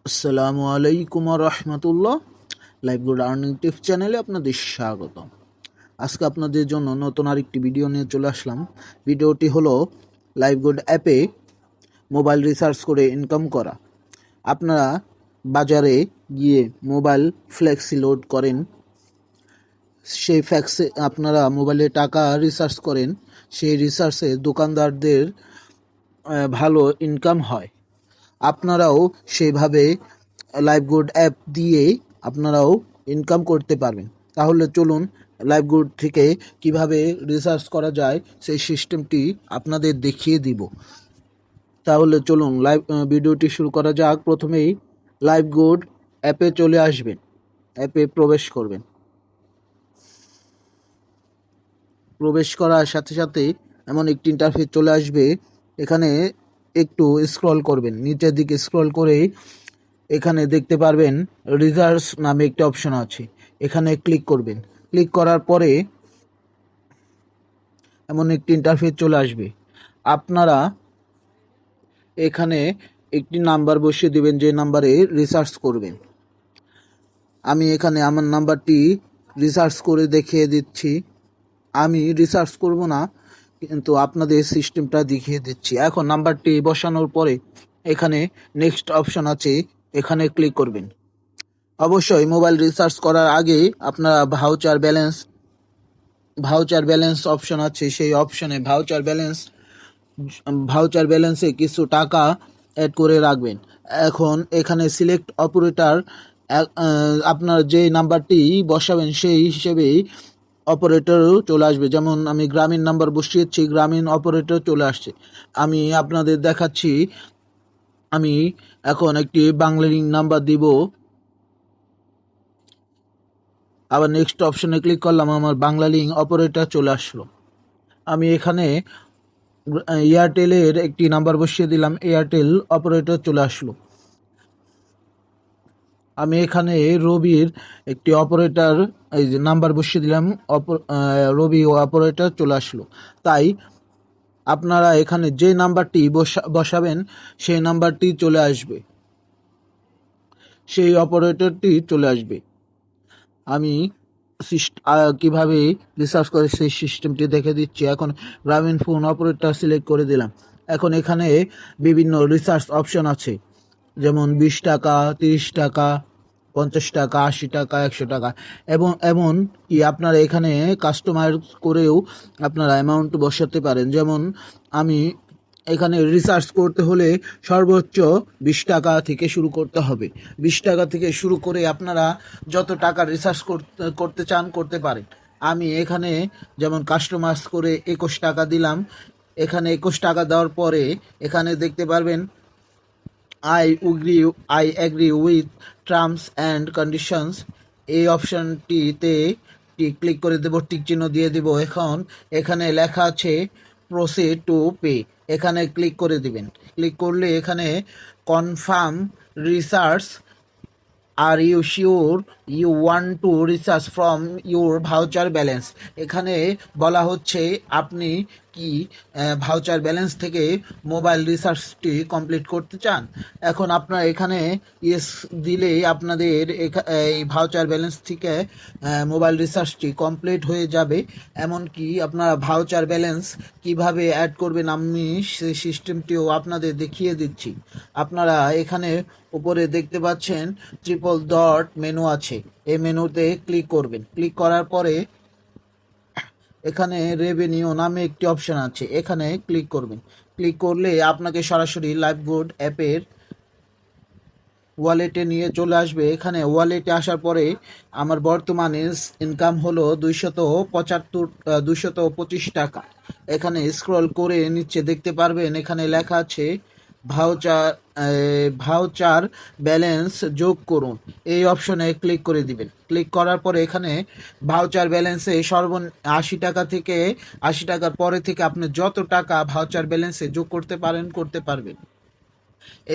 আসসালামু আলাইকুম রহমতুল্লাহ। Live good earning tips চ্যানেলে আপনাদের স্বাগত। আজকে আপনাদের জন্য নতুন আরেকটি ভিডিও নিয়ে চলে আসলাম। ভিডিওটি হলো লাইভ গুড অ্যাপে মোবাইল রিচার্জ করে ইনকাম করা। আপনারা বাজারে গিয়ে মোবাইল ফ্লেক্সি লোড করেন, সেই ফ্লেক্সে আপনারা মোবাইলে টাকা রিচার্জ করেন, সেই রিচার্জে দোকানদারদের ভালো ইনকাম হয়। আপনারাও সেভাবে লাইভগুড অ্যাপ দিয়ে আপনারাও ইনকাম করতে পারবেন। তাহলে চলুন লাইভগুড থেকে কিভাবে রিসার্চ করা যায় সেই সিস্টেমটি আপনাদের দেখিয়ে দিব। তাহলে চলুন ভিডিওটি শুরু করা যাক। প্রথমেই লাইভগুড অ্যাপে চলে আসবেন, অ্যাপে প্রবেশ করবেন। প্রবেশ করার সাথে সাথে এমন একটি ইন্টারফেস চলে আসবে। এখানে একটু স্ক্রল করবেন, নিচের দিকে স্ক্রল করে এখানে দেখতে পারবেন রিচার্জ নামে একটি অপশন আছে, এখানে ক্লিক করবেন। ক্লিক করার পরে এমন একটি ইন্টারফেস চলে আসবে। আপনারা এখানে একটি নাম্বার বসিয়ে দিবেন, যে নাম্বারে রিচার্জ করবেন। আমি এখানে আমার নাম্বারটি রিচার্জ করে দেখিয়ে দিচ্ছি। আমি রিসার্চ করব না, কিন্তু আপনাদের সিস্টেমটা দেখিয়ে দিচ্ছি। এখন নাম্বারটি বসানোর পরে এখানে নেক্সট অপশন আছে, এখানে ক্লিক করবেন। অবশ্যই মোবাইল রিচার্জ করার আগে আপনারা ভাউচার ব্যালেন্স অপশন আছে, সেই অপশনে ভাউচার ব্যালেন্সে কিছু টাকা অ্যাড করে রাখবেন। এখন এখানে সিলেক্ট অপারেটর, আপনার যে নাম্বারটি বসাবেন সেই হিসেবেই অপারেটরও চলে আসবে। যেমন আমি গ্রামীণ নাম্বার বসিয়েছি, গ্রামীণ অপারেটর চলে আসছে। আমি আপনাদের দেখাচ্ছি। আমি এখন একটি বাংলা লিঙ্ক নাম্বার দিব। আবার নেক্সট অপশনে ক্লিক করলাম, আমার বাংলা লিঙ্ক অপারেটর চলে আসলো। আমি এখানে এয়ারটেলের একটি নাম্বার বসিয়ে দিলাম, এয়ারটেল অপারেটর চলে আসলো। আমি এখানে রবির একটি অপারেটর এই যে নাম্বার বসিয়ে দিলাম, রবি অপারেটর চলে আসলো। তাই আপনারা এখানে যে নাম্বারটি বসাবেন সেই নাম্বারটি চলে আসবে, সেই অপারেটরটি চলে আসবে। আমি কিভাবে রিসার্চ করে সেই সিস্টেমটি দেখে দিচ্ছি। এখন গ্রামীণ ফোন অপারেটর সিলেক্ট করে দিলাম। এখন এখানে বিভিন্ন রিসার্চ অপশন আছে, যেমন 20 টাকা, 30 টাকা, 50 টাকা, 80 টাকা, 100 টাকা, এবং এমন কি আপনারা এখানে কাস্টমার করেও আপনারা অ্যামাউন্ট বসাতে পারেন। যেমন আমি এখানে রিসার্চ করতে হলে সর্বোচ্চ 20 টাকা থেকে শুরু করতে হবে। 20 টাকা থেকে শুরু করে আপনারা যত টাকা রিসার্চ করতে চান করতে পারেন। আমি এখানে যেমন কাস্টমাইজ করে 21 টাকা দিলাম। এখানে 21 টাকা দেওয়ার পরে এখানে দেখতে পারবেন I agree with terms and conditions, এই অপশানটিতে ক্লিক করে দেব, টিক চিহ্ন দিয়ে দেব। এখন এখানে লেখা আছে প্রসিড টু পে, এখানে ক্লিক করে দিবেন। ক্লিক করলে এখানে confirm recharge, are you sure you want to recharge from your voucher balance, এখানে বলা হচ্ছে আপনি কি ভাউচার ব্যালেন্স থেকে মোবাইল রিচার্জটি কমপ্লিট করতে চান। এখন আপনারা এখানে ইয়েস দিলেই আপনাদের এই ভাউচার ব্যালেন্স থেকে মোবাইল রিচার্জটি কমপ্লিট হয়ে যাবে। এমনকি আপনারা ভাউচার ব্যালেন্স কিভাবে অ্যাড করবেন আমি সেই সিস্টেমটিও আপনাদের দেখিয়ে দিচ্ছি। আপনারা এখানে উপরে দেখতে পাচ্ছেন ট্রিপল ডট মেনু আছে, এই মেনুতে ক্লিক করবেন। ক্লিক করার পরে এখানে রেভিনিউ নামে একটি অপশন আছে, এখানে ক্লিক করবেন। ক্লিক করলে আপনাকে সরাসরি লাইভগুড অ্যাপের ওয়ালেটে নিয়ে চলে আসবে। এখানে ওয়ালেটে আসার পরে আমার বর্তমানে ইনকাম হলো 225 টাকা। এখানে স্ক্রল করে নিচে দেখতে পারবেন, এখানে লেখা আছে ভাউচার ব্যালেন্স যোগ করুন, এই অপশনে ক্লিক করে দিবেন। ক্লিক করার পরে এখানে ভাউচার ব্যালেন্সে 80 টাকা থেকে 80 টাকার পরে থেকে আপনি যত টাকা ভাউচার ব্যালেন্সে যোগ করতে পারবেন।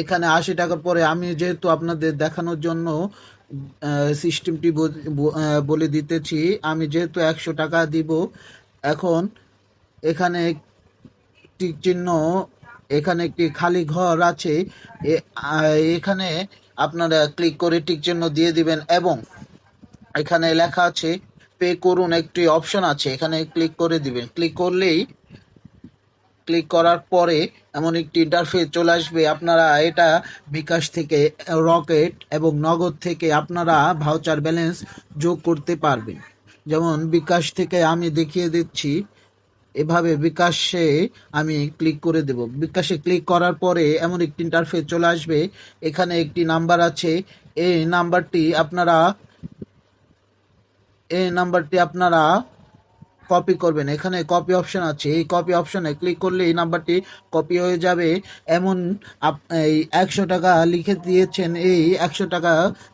এখানে 80 টাকার পরে আমি যেহেতু আপনাদের দেখানোর জন্য সিস্টেমটি বলে দিতেছি, আমি যেহেতু 100 টাকা দিব। এখন এখানে টিক চিহ্ন, এখানে একটি খালি ঘর আছে, এখানে আপনারা ক্লিক করে টিক চিহ্ন দিয়ে দিবেন এবং এখানে লেখা আছে পে করুন একটি অপশন আছে, এখানে ক্লিক করে দিবেন। ক্লিক করার পরে এমন একটি ইন্টারফেস চলে আসবে। আপনারা এটা বিকাশ থেকে, রকেট এবং নগদ থেকে আপনারা ভাউচার ব্যালেন্স যোগ করতে পারবেন। যেমন বিকাশ থেকে আমি দেখিয়ে দিচ্ছি, এভাবে বিকাশে আমি ক্লিক করে দেব। বিকাশে ক্লিক করার পরে এমন একটি ইন্টারফেস চলে আসবে। এখানে একটি নাম্বার আছে, এই নাম্বারটি আপনারা কপি করবেন। এখানে কপি অপশন আছে, এই কপি অপশনে ক্লিক করলে এই নাম্বারটি কপি হয়ে যাবে। এমন এই 100 টাকা লিখে দিয়েছেন, এই 100 টাকা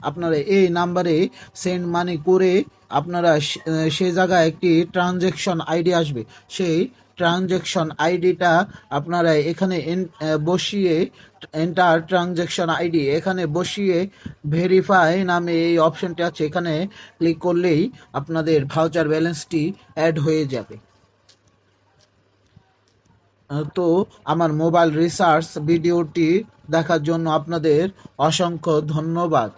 আপনারা এই নাম্বারে সেন্ড মানি করে আপনারা সেই জায়গায় একটি ট্রানজ্যাকশন আইডি আসবে। সেই ট্রানজ্যাকশন আইডিটা আপনারা এখানে বসিয়ে, এন্টার ট্রানজ্যাকশন আইডি এখানে বসিয়ে ভেরিফাই নামে এই অপশনটি আছে, এখানে ক্লিক করলেই আপনাদের ভাউচার ব্যালেন্সটি অ্যাড হয়ে যাবে। তো আমার মোবাইল রিসার্চ ভিডিওটি দেখার জন্য আপনাদের অসংখ্য ধন্যবাদ।